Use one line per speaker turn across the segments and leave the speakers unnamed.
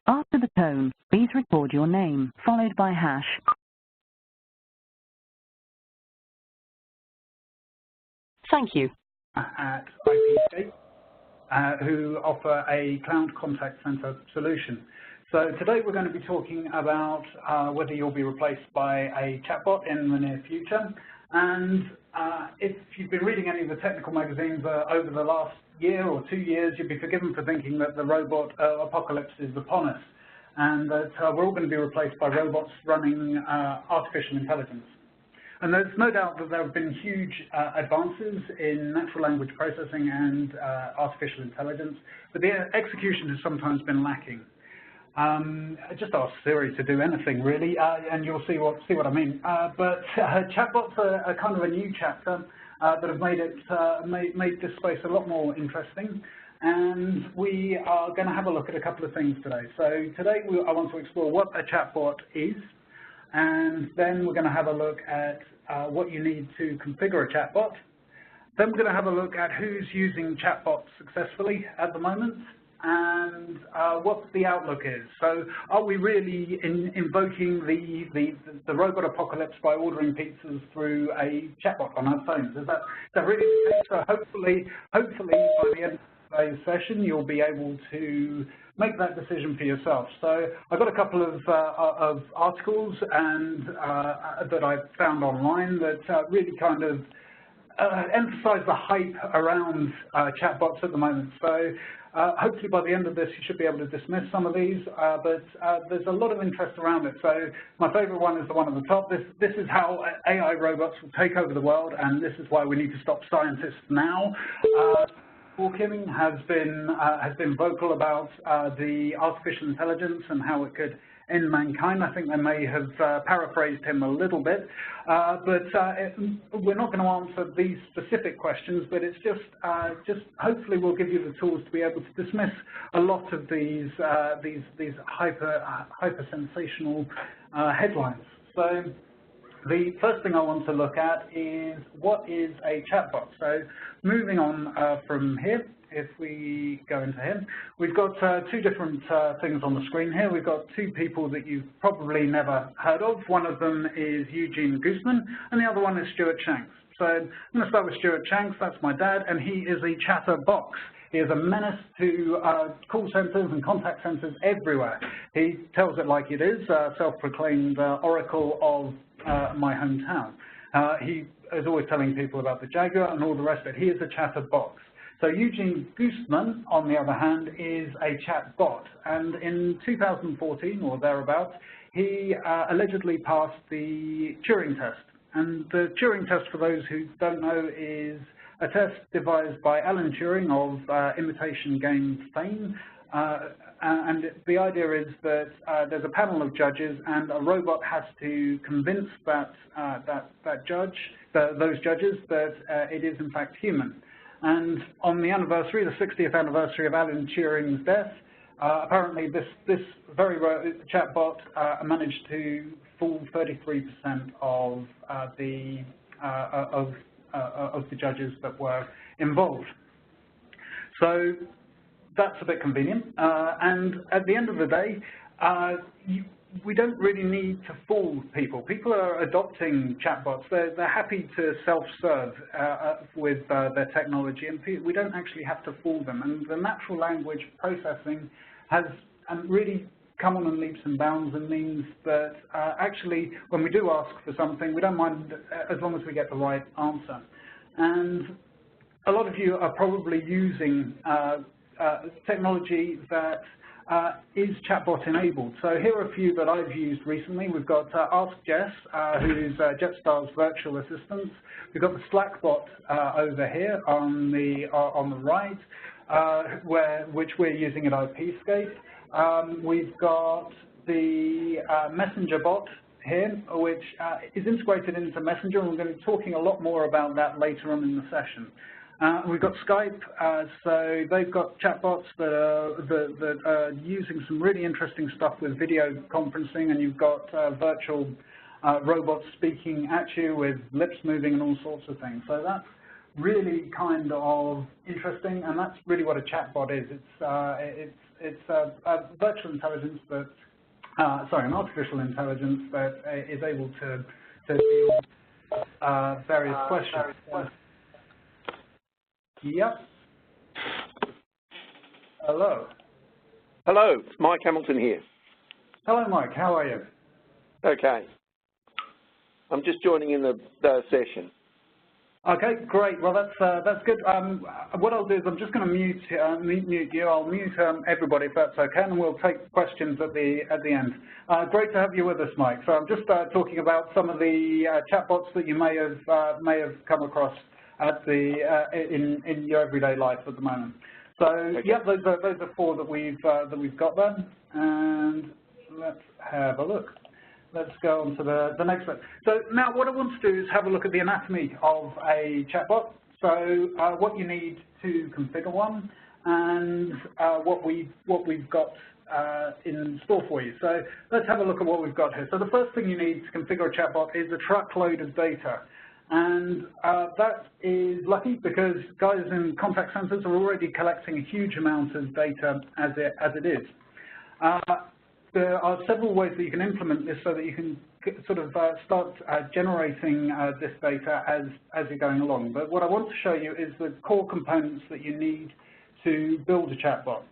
After the tone, please record your name, followed by hash. Thank you.
At IPscape, who offer a cloud contact center solution. So today we're going to be talking about whether you'll be replaced by a chatbot in the near future. And if you've been reading any of the technical magazines over the last year or 2 years, you'd be forgiven for thinking that the robot apocalypse is upon us, and that we're all going to be replaced by robots running artificial intelligence. And there's no doubt that there have been huge advances in natural language processing and artificial intelligence, but the execution has sometimes been lacking. Just ask Siri to do anything, really, and you'll see what I mean. But chatbots are kind of a new chapter that have made this space a lot more interesting. And we are going to have a look at a couple of things today. So today I want to explore what a chatbot is, and then we're going to have a look at what you need to configure a chatbot. Then we're going to have a look at who's using chatbots successfully at the moment, and what the outlook is. So are we really invoking the robot apocalypse by ordering pizzas through a chatbot on our phones? Is that really the case? So hopefully by the end of today's session, you'll be able to make that decision for yourself. So I've got a couple of articles and that I've found online that really kind of emphasize the hype around chatbots at the moment. So hopefully by the end of this, you should be able to dismiss some of these, but there's a lot of interest around it. So my favorite one is the one at the top. This is how AI robots will take over the world, and this is why we need to stop scientists now. Paul Kimming has been vocal about the artificial intelligence and how it could end mankind. I think they may have paraphrased him a little bit, but we're not going to answer these specific questions. But it's just hopefully we'll give you the tools to be able to dismiss a lot of these hyper sensational headlines. So the first thing I want to look at is what is a chatbot. So moving on from here, if we go into here, we've got two different things on the screen here. We've got two people that you've probably never heard of. One of them is Eugene Gooseman, and the other one is Stuart Shanks. So I'm going to start with Stuart Shanks. That's my dad, and he is a chatterbox. He is a menace to call centers and contact centers everywhere. He tells it like it is, self-proclaimed oracle of my hometown. He is always telling people about the Jaguar and all the rest of it. He is a chatterbox. So Eugene Gooseman, on the other hand, is a chatbot. And in 2014 or thereabouts, he allegedly passed the Turing test. And the Turing test, for those who don't know, is a test devised by Alan Turing of imitation game fame. And the idea is that there's a panel of judges, and a robot has to convince those judges that it is in fact human. And on the anniversary, the 60th anniversary of Alan Turing's death, apparently this very chatbot managed to fool 33% of the judges that were involved. So that's a bit convenient. And at the end of the day, we don't really need to fool people. People are adopting chatbots. They're happy to self-serve with their technology, and we don't actually have to fool them. And the natural language processing has really come on in leaps and bounds, and means that actually when we do ask for something, we don't mind as long as we get the right answer. And a lot of you are probably using technology that is chatbot enabled. So here are a few that I've used recently. We've got Ask Jess, who's Jetstar's virtual assistant. We've got the Slackbot over here on the right, which we're using at IPscape. We've got the Messenger bot here, which is integrated into Messenger, and we're going to be talking a lot more about that later on in the session. We've got Skype, so they've got chatbots that are using some really interesting stuff with video conferencing, and you've got virtual robots speaking at you with lips moving and all sorts of things. So that's really kind of interesting, and that's really what a chatbot is. it's a virtual intelligence that, an artificial intelligence that is able to deal various questions. Yep. Hello.
Hello, it's Mike Hamilton here.
Hello, Mike. How are you?
Okay. I'm just joining in the session.
Okay, great. Well, that's good. What I'll do is I'm just going to mute you. I'll mute everybody if that's okay, and we'll take questions at the end. Great to have you with us, Mike. So I'm just talking about some of the chatbots that you may have come across at in your everyday life at the moment. So okay. Yeah, those are four that we've got there, and let's have a look. Let's go on to the next one. So now what I want to do is have a look at the anatomy of a chatbot. So what you need to configure one, and what we've got in store for you. So let's have a look at what we've got here. So the first thing you need to configure a chatbot is a truckload of data. And that is lucky because guys in contact centers are already collecting a huge amount of data as it is. There are several ways that you can implement this so that you can sort of start generating this data as you're going along. But what I want to show you is the core components that you need to build a chatbot.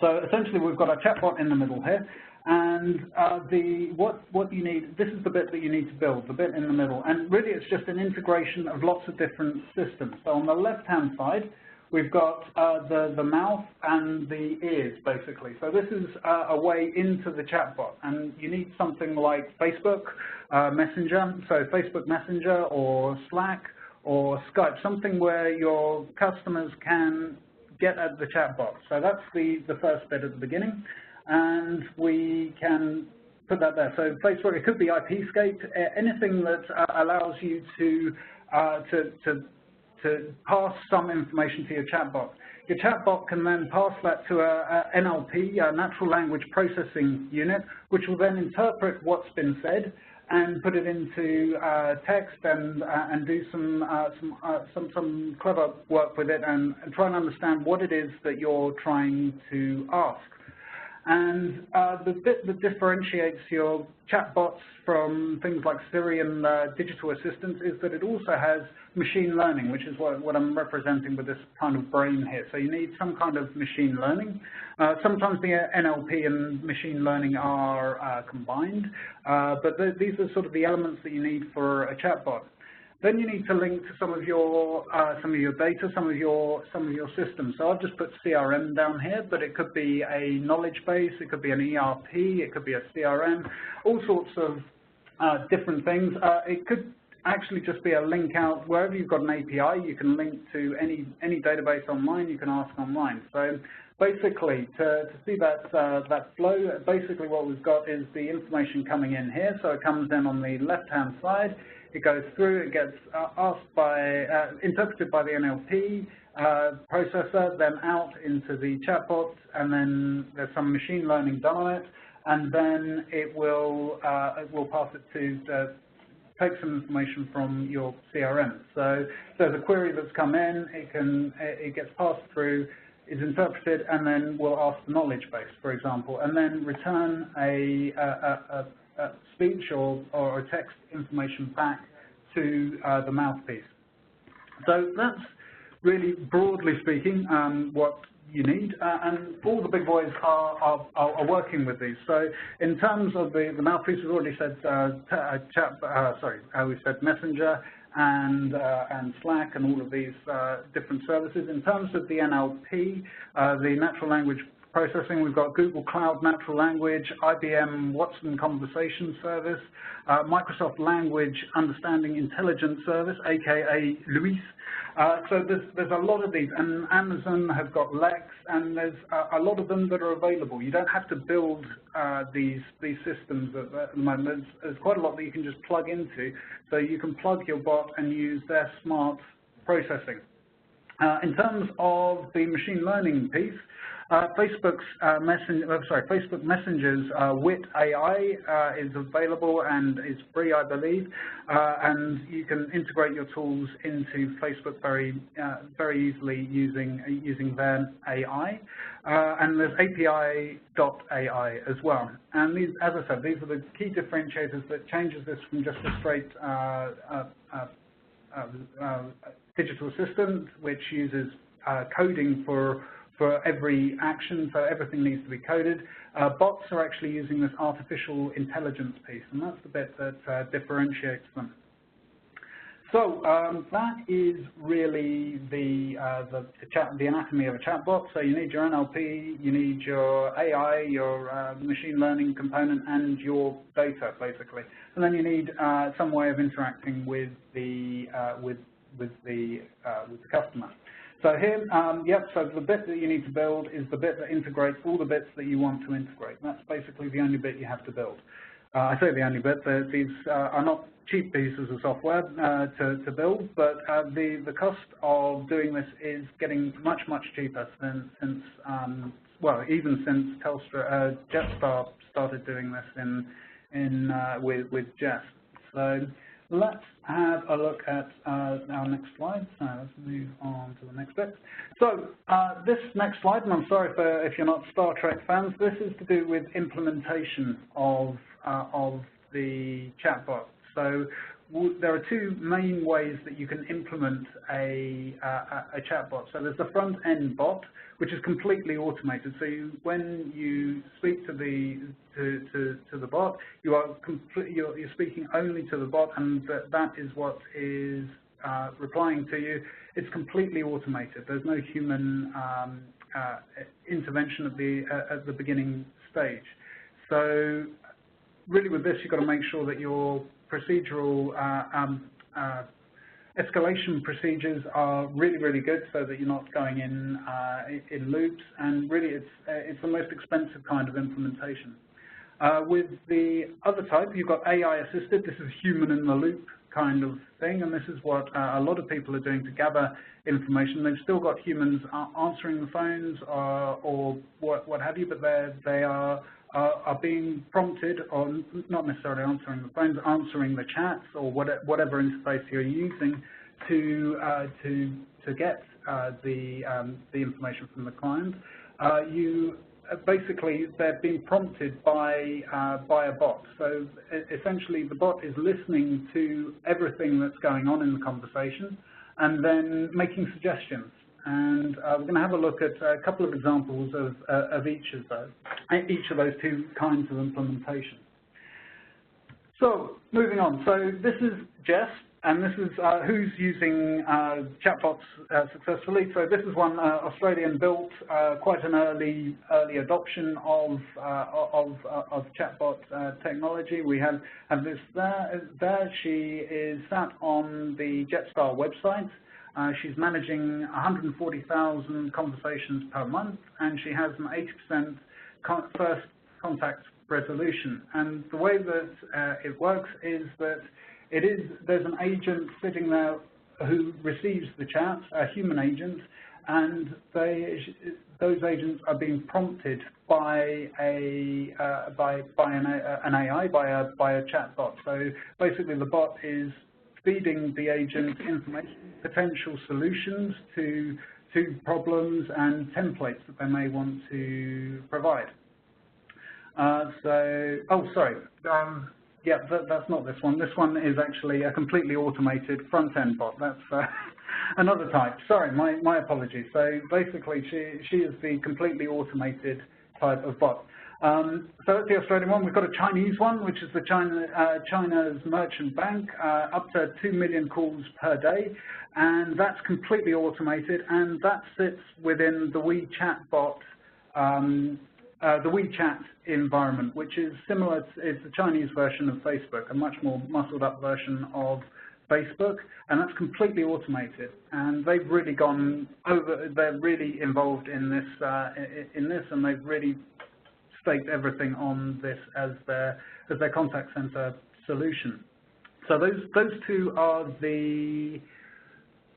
So essentially we've got a chatbot in the middle here, and what you need, this is the bit that you need to build, the bit in the middle, and really it's just an integration of lots of different systems. So on the left-hand side, we've got the mouth and the ears, basically. So this is a way into the chatbot, and you need something like Facebook Messenger, so Facebook Messenger or Slack or Skype, something where your customers can get at the chatbot. So that's the first bit at the beginning, and we can put that there. So Facebook, it could be IPscape, anything that allows you to pass some information to your chatbot. Your chatbot can then pass that to a NLP, a natural language processing unit, which will then interpret what's been said and put it into text and do some clever work with it and try and understand what it is that you're trying to ask. And the bit that differentiates your chatbots from things like Siri and digital assistants is that it also has machine learning, which is what I'm representing with this kind of brain here. So you need some kind of machine learning. Sometimes the NLP and machine learning are combined, but these are sort of the elements that you need for a chatbot. Then you need to link to some of your data, some of your systems. So I've just put CRM down here, but it could be a knowledge base, it could be an ERP, it could be a CRM, all sorts of different things. It could actually just be a link out wherever you've got an API. You can link to any database online. You can ask online. So basically, to see that flow, basically what we've got is the information coming in here. So it comes in on the left-hand side. It goes through, it gets interpreted by the NLP processor, then out into the chatbot, and then there's some machine learning done on it, and then it will pass it to take some information from your CRM. So there's a query that's come in, it gets passed through, is interpreted, and then we'll ask the knowledge base, for example, and then return a speech or a text information back to the mouthpiece. So that's really, broadly speaking, what you need, and all the big boys are working with these. So in terms of the mouthpiece, we've already said we said Messenger and Slack and all of these different services. In terms of the NLP, the natural language processing, we've got Google Cloud Natural Language, IBM Watson Conversation Service, Microsoft Language Understanding Intelligence Service, aka LUIS. So there's a lot of these, and Amazon have got Lex, and there's a lot of them that are available. You don't have to build these systems at the moment. There's quite a lot that you can just plug into, so you can plug your bot and use their smart processing. In terms of the machine learning piece, Facebook Messenger's Wit AI is available and is free, I believe, and you can integrate your tools into Facebook very easily using their AI. And there's API.ai as well. And these, as I said, these are the key differentiators that changes this from just a straight digital assistant, which uses coding for every action, so everything needs to be coded. Bots are actually using this artificial intelligence piece, and that's the bit that differentiates them. So that is really the anatomy of a chatbot. So you need your NLP, you need your AI, your machine learning component, and your data, basically. And then you need some way of interacting with the customer. So here, so the bit that you need to build is the bit that integrates all the bits that you want to integrate. And that's basically the only bit you have to build. I say the only bit. These are not cheap pieces of software to build, but the cost of doing this is getting much cheaper since even since Jetstar started doing this with Jest. So let's have a look at our next slide. So let's move on to the next bit. So this next slide, and I'm sorry if you're not Star Trek fans, this is to do with implementation of the chatbot. So there are two main ways that you can implement a chatbot. So there's the front-end bot, which is completely automated. So when you speak to the bot, you're speaking only to the bot, and that is what is replying to you. It's completely automated. There's no human intervention at the beginning stage. So really, with this, you've got to make sure that your procedural escalation procedures are really good, so that you're not going in loops. And really, it's the most expensive kind of implementation. With the other type, you've got AI assisted. This is human in the loop kind of thing, and this is what a lot of people are doing to gather information. They've still got humans answering the phones or what have you, but they are being prompted, or not necessarily answering the phones, answering the chats or whatever interface you're using to get the information from the client. Basically, they're being prompted by a bot. So essentially, the bot is listening to everything that's going on in the conversation and then making suggestions. And we're going to have a look at a couple of examples of each of those two kinds of implementation. So moving on. So this is Jest, and this is who's using chatbots successfully. So this is one Australian built, quite an early adoption of chatbot technology. We have this there. She is sat on the Jetstar website. She's managing 140,000 conversations per month, and she has an 80% first contact resolution. And the way that it works is that there's an agent sitting there who receives the chat, a human agent, and those agents are being prompted by an AI, by a chatbot. So basically, the bot is feeding the agent information, potential solutions to problems and templates that they may want to provide. Yeah, that's not this one. This one is actually a completely automated front-end bot. That's another type. Sorry, my apologies. So basically, she is the completely automated type of bot. So that's the Australian one. We've got a Chinese one, which is the China's merchant bank, up to 2 million calls per day, and that's completely automated, and that sits within the WeChat bot, the WeChat environment, which is similar. It's the Chinese version of Facebook, a much more muscled-up version of Facebook, and that's completely automated. And they've really gone over. They're really involved in this, and they've really staked everything on this as their contact center solution. So those two are the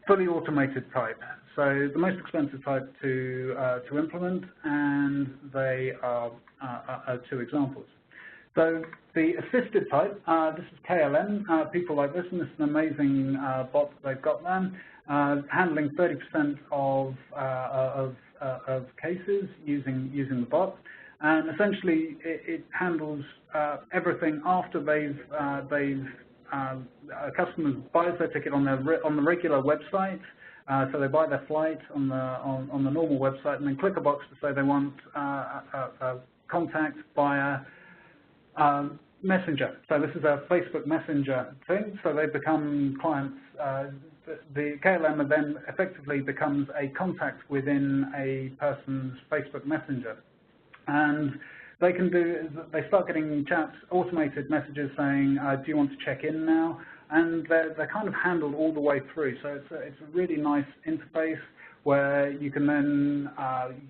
fully automated type. So the most expensive type to implement, and they are two examples. So the assisted type, this is KLM. People like this, and this is an amazing bot that they've got there, handling 30% of cases using the bot. And essentially, it handles everything after a customer buys their ticket on the regular website. So they buy their flight on the normal website, and then click a box to say they want a contact via Messenger. So this is a Facebook Messenger thing. So they become clients. The KLM then effectively becomes a contact within a person's Facebook Messenger. And they start getting chats, automated messages saying, do you want to check in now? And they're kind of handled all the way through. So it's a really nice interface where you can then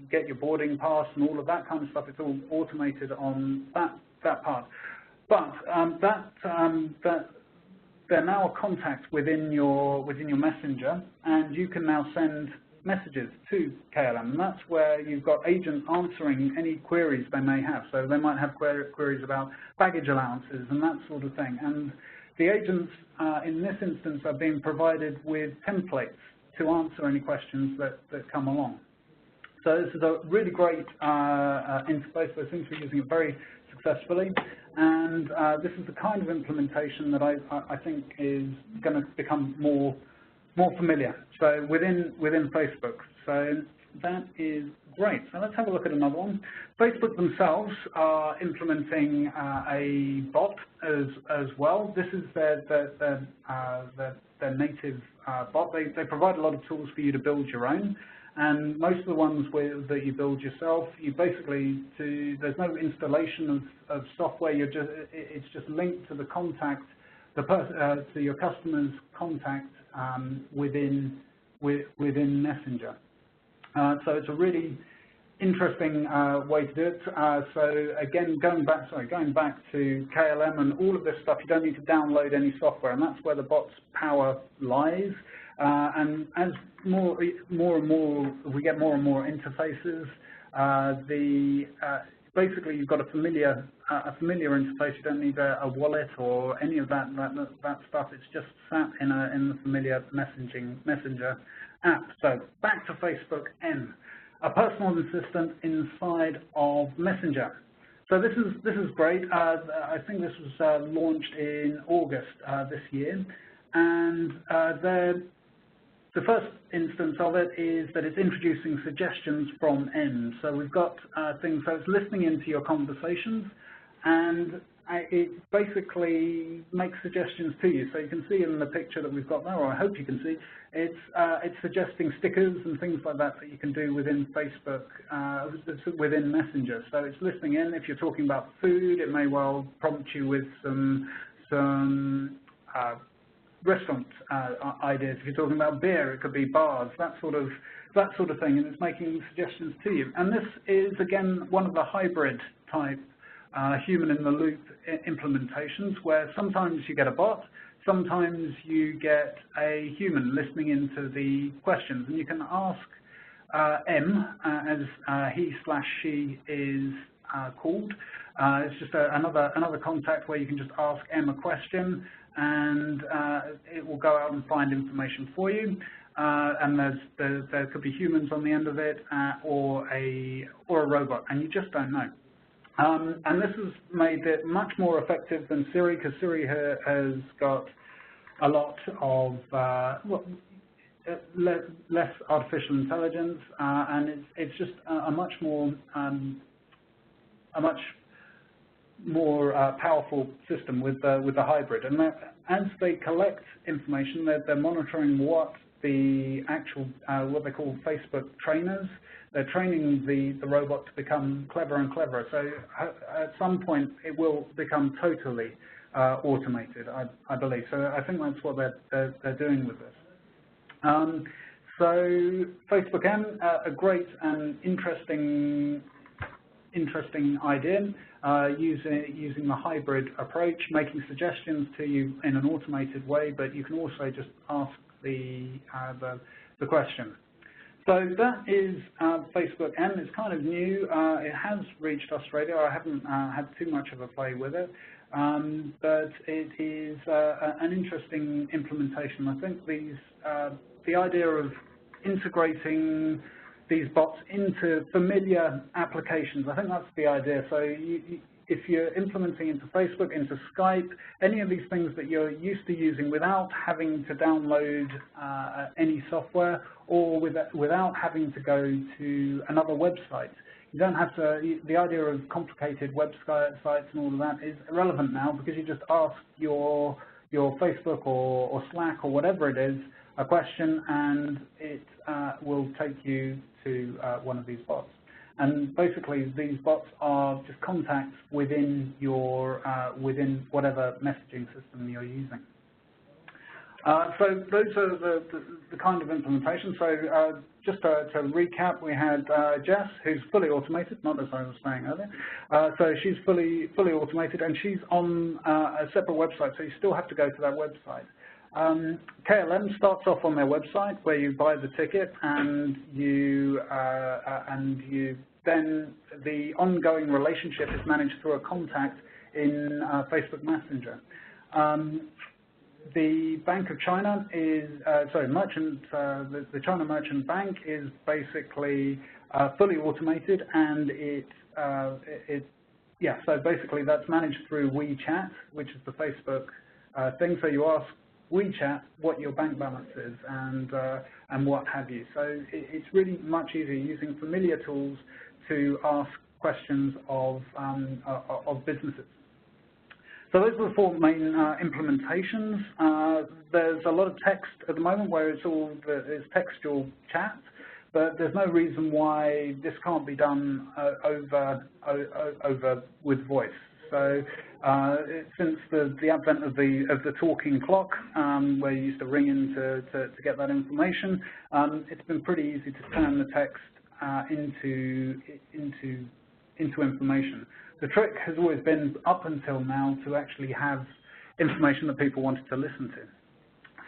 get your boarding pass and all of that kind of stuff. It's all automated on that part. But they're now a contact within your Messenger, and you can now send messages to KLM, and that's where you've got agents answering any queries they may have. So they might have queries about baggage allowances and that sort of thing. And the agents, in this instance, are being provided with templates to answer any questions that come along. So this is a really great interface. They seem to be using it very successfully, and this is the kind of implementation that I think is going to become more familiar. So within Facebook. So that is great. So let's have a look at another one. Facebook themselves are implementing a bot as well. This is their native bot. They provide a lot of tools for you to build your own. And most of the ones that you build yourself, you basically there's no installation of software. It's just linked to the contact, to your customer's contact within Messenger. So it's a really interesting way to do it. So again, going back to KLM and all of this stuff, you don't need to download any software, and that's where the bot's power lies. And as more and more, we get more and more interfaces. Basically, you've got a familiar interface. You don't need a wallet or any of that stuff. It's just sat in the familiar messenger app. So back to Facebook N, a personal assistant inside of Messenger. So this is great. I think this was launched in August this year, and the first instance of it is that it's introducing suggestions from N. So we've got things, so it's listening into your conversations, and it basically makes suggestions to you. So you can see in the picture that we've got there, or I hope you can see, it's suggesting stickers and things like that you can do within Facebook, within Messenger. So it's listening in. If you're talking about food, it may well prompt you with some restaurant ideas. If you're talking about beer, it could be bars, that sort of thing, and it's making suggestions to you. And this is, again, one of the hybrid type human-in-the-loop implementations, where sometimes you get a bot, sometimes you get a human listening into the questions, and you can ask M, as he/she is called. It's just another contact where you can just ask M a question, and it will go out and find information for you. And there could be humans on the end of it, or a robot, and you just don't know. And this has made it much more effective than Siri, because Siri has got a lot of less artificial intelligence, and it's just a much more powerful system with the hybrid. And as they collect information, they're monitoring what the actual what they call Facebook trainers. They're training the robot to become cleverer and cleverer. So at some point, it will become totally automated, I believe. So I think that's what they're doing with this. So Facebook M, a great and interesting idea, using the hybrid approach, making suggestions to you in an automated way, but you can also just ask the question. So that is Facebook M. It's kind of new. It has reached Australia. I haven't had too much of a play with it, but it is an interesting implementation. I think the idea of integrating these bots into familiar applications, I think that's the idea. So if you're implementing into Facebook, into Skype, any of these things that you're used to using without having to download any software or without having to go to another website. You don't have to, the idea of complicated websites and all of that is irrelevant now, because you just ask your Facebook or Slack or whatever it is a question, and it will take you to one of these bots. And basically, these bots are just contacts within your within whatever messaging system you're using. So those are the kind of implementation. So just to recap, we had Jess, who's fully automated, not as I was saying earlier. So she's fully automated, and she's on a separate website, so you still have to go to that website. KLM starts off on their website where you buy the ticket, and you then the ongoing relationship is managed through a contact in Facebook Messenger. The Bank of China is the China Merchant Bank is basically fully automated, and so basically that's managed through WeChat, which is the Facebook thing. So you ask WeChat what your bank balance is and what have you. So it's really much easier using familiar tools to ask questions of businesses. So those are the four main implementations. There's a lot of text at the moment where it's textual chat, but there's no reason why this can't be done over with voice. So since the advent of the talking clock, where you used to ring in to get that information, it's been pretty easy to turn the text into information. The trick has always been, up until now, to actually have information that people wanted to listen to.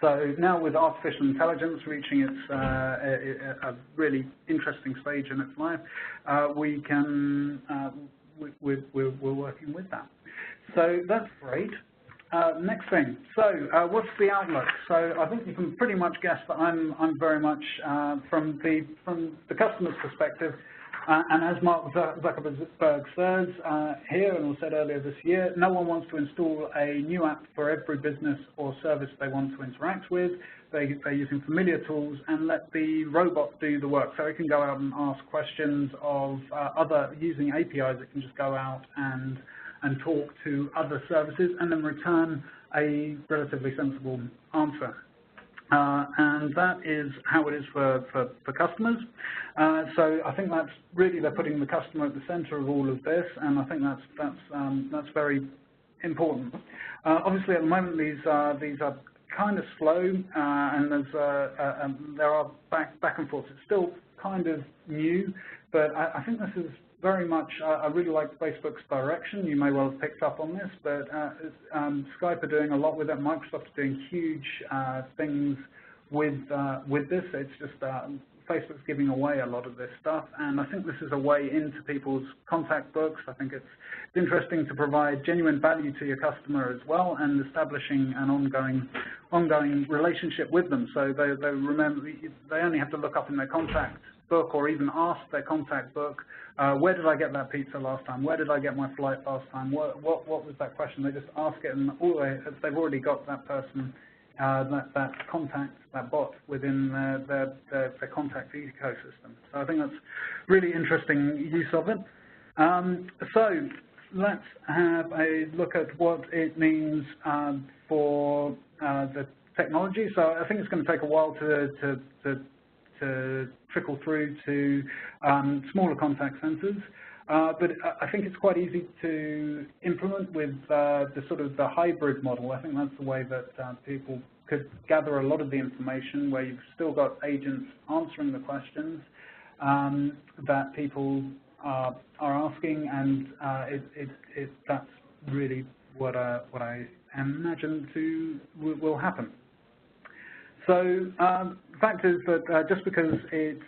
So now, with artificial intelligence reaching its a really interesting stage in its life, we're working with that. So that's great. Next thing. So what's the outlook? So I think you can pretty much guess that I'm very much from the customer's perspective. And as Mark Zuckerberg says here, and was said earlier this year, no one wants to install a new app for every business or service they want to interact with. They're using familiar tools and let the robot do the work. So it can go out and ask questions of using APIs. It can just go out and talk to other services and then return a relatively sensible answer. And that is how it is for customers. So I think that's really, they're putting the customer at the center of all of this, and I think that's very important. Obviously, at the moment, these are kind of slow, and there are back and forth. It's still kind of new, but I think this is very much, I really like Facebook's direction. You may well have picked up on this, but Skype are doing a lot with it. Microsoft's doing huge things with this. It's just Facebook's giving away a lot of this stuff, and I think this is a way into people's contact books. I think it's interesting to provide genuine value to your customer as well, and establishing an ongoing relationship with them. So they only have to look up in their contact book, or even ask their contact book, where did I get that pizza last time? Where did I get my flight last time? What was that question? They just ask it, and they've already got that person, that contact, that bot within their contact ecosystem. So I think that's really interesting use of it. So let's have a look at what it means for the technology. So I think it's going to take a while to trickle through to smaller contact centers, but I think it's quite easy to implement with the hybrid model. I think that's the way that people could gather a lot of the information, where you've still got agents answering the questions that people are asking, and that's really what I imagine will happen. So the fact is that just because it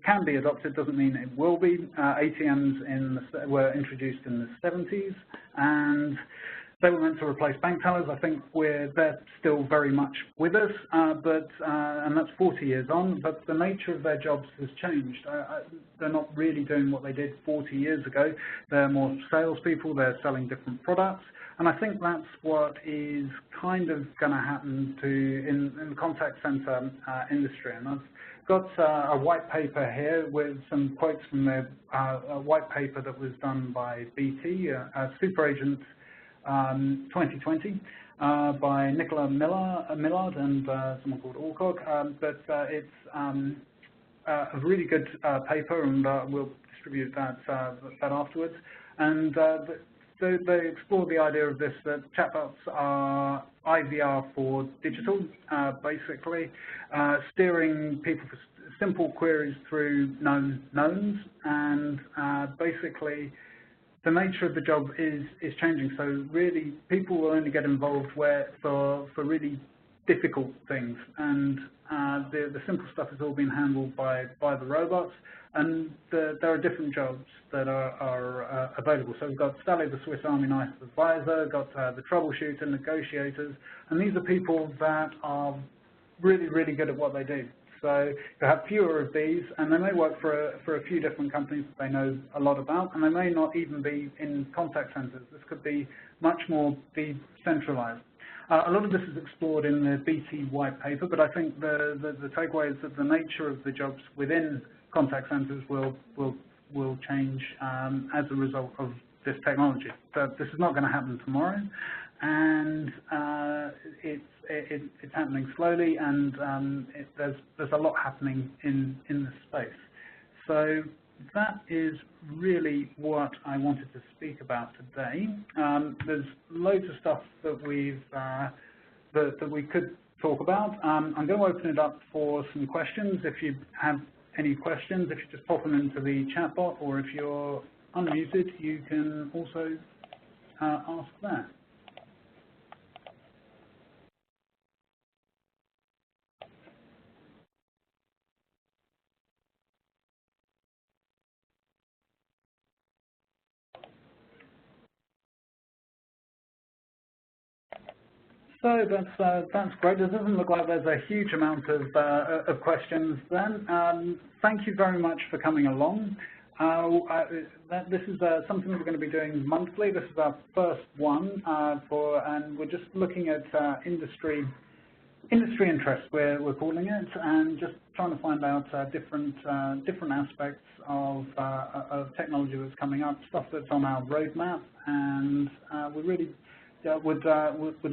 can be adopted doesn't mean it will be. ATMs were introduced in the 70s, and they were meant to replace bank tellers. I think they're still very much with us, and that's 40 years on, but the nature of their jobs has changed. They're not really doing what they did 40 years ago. They're more salespeople, they're selling different products, and I think that's what is kind of going to happen in the contact center industry. And I've got a white paper here with some quotes from the white paper that was done by BT, Super Agent 2020, by Nicola Millard and someone called Alcock. But it's a really good paper, and we'll distribute that afterwards. And they explore the idea of this, that chatbots are IVR for digital, basically, steering people for simple queries through known knowns, and basically the nature of the job is changing. So really, people will only get involved for really difficult things, and the simple stuff is all being handled by the robots. And there are different jobs that are available. So we've got Sally, the Swiss Army knife advisor, got the troubleshooter, negotiators, and these are people that are really, really good at what they do. So you have fewer of these, and they may work for a few different companies that they know a lot about, and they may not even be in contact centers. This could be much more decentralized. A lot of this is explored in the BT white paper, but I think the takeaway is that the nature of the jobs within contact centers will change as a result of this technology. So this is not going to happen tomorrow, and it's happening slowly, and there's a lot happening in this space. So that is really what I wanted to speak about today. There's loads of stuff that that we could talk about. I'm going to open it up for some questions. If you have any questions, if you just pop them into the chat bot, or if you're unmuted, you can also ask that. So that's great. It doesn't look like there's a huge amount of questions then. Thank you very much for coming along. This is something that we're going to be doing monthly. This is our first one, and we're just looking at industry interest, we're calling it, and just trying to find out different aspects of technology that's coming up, stuff that's on our roadmap, and we really would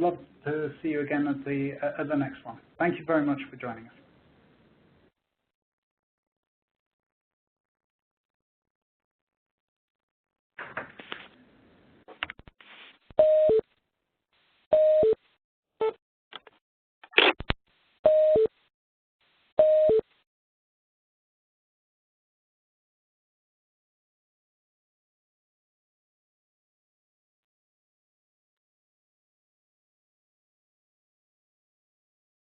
love to see you again at the next one. Thank you very much for joining us.